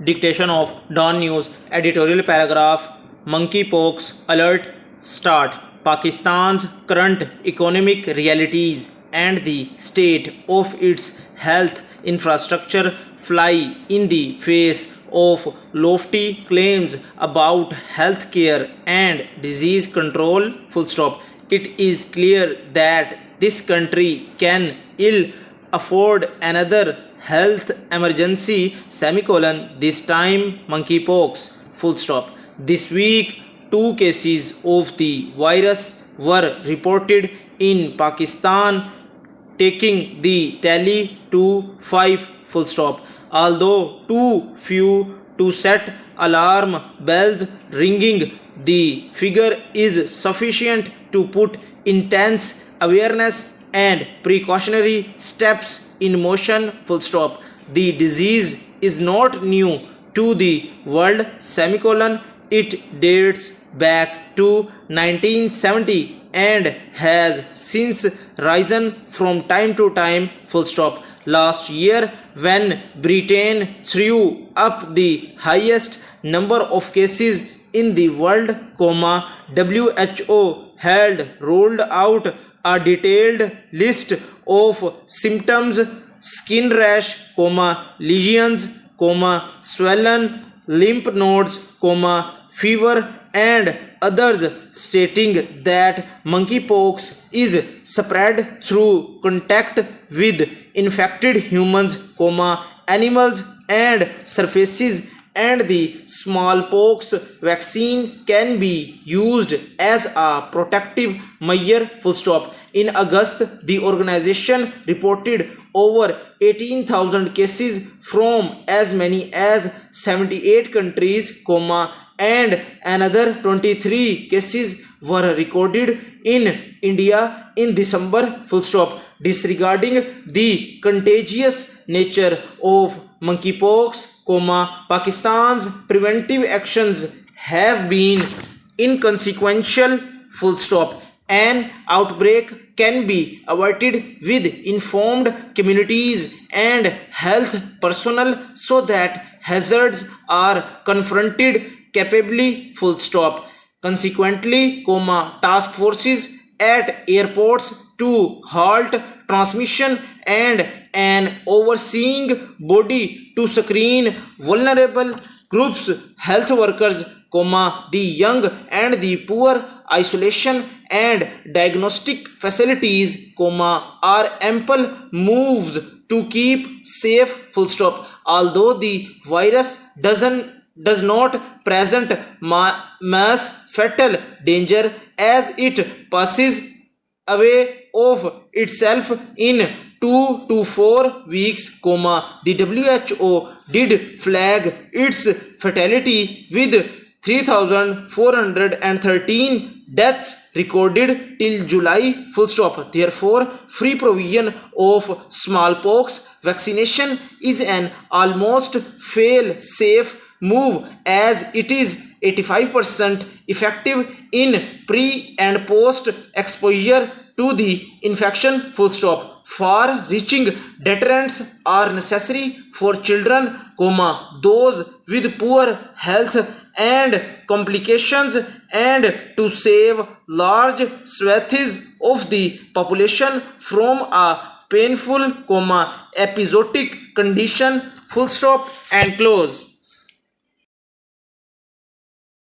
Dictation of Dawn News. Editorial paragraph. Monkeypox alert. Start. Pakistan's current economic realities and the state of its health infrastructure fly in the face of lofty claims about healthcare and disease control. Full stop. It is clear that this country can ill afford another health emergency, semicolon, this time monkeypox, full stop. This week, 2 cases of the virus were reported in Pakistan, taking the tally to 5, full stop. Although too few to set alarm bells ringing, the figure is sufficient to put intense awareness and precautionary steps in motion, full stop. The disease is not new to the world, semicolon. It dates back to 1970 and has since risen from time to time, full stop. Last year, when Britain threw up the highest number of cases in the world, WHO had rolled out a detailed list of symptoms: skin rash, lesions, swollen lymph nodes, fever, and others, stating that monkeypox is spread through contact with infected humans, animals, and surfaces, and the smallpox vaccine can be used as a protective measure, full stop. In August, the organization reported over 18,000 cases from as many as 78 countries, and another 23 cases were recorded in India in December, full stop. Disregarding the contagious nature of monkeypox, Pakistan's preventive actions have been inconsequential, full stop. An outbreak can be averted with informed communities and health personnel so that hazards are confronted capably, full stop. Consequently, task forces at airports to halt transmission and an overseeing body to screen vulnerable groups, health workers, the young and the poor, isolation and diagnostic facilities, are ample moves to keep safe, full stop. Although the virus does not present mass fatal danger as it passes away of itself in 2 to 4 weeks, the WHO did flag its fatality with 3,413 deaths recorded till July, full stop. Therefore, free provision of smallpox vaccination is an almost fail-safe move, as it is 85% effective in pre and post exposure to the infection, full stop. Far-reaching deterrents are necessary for children, those with poor health and complications, and to save large swathes of the population from a painful, episodic condition, full stop and close.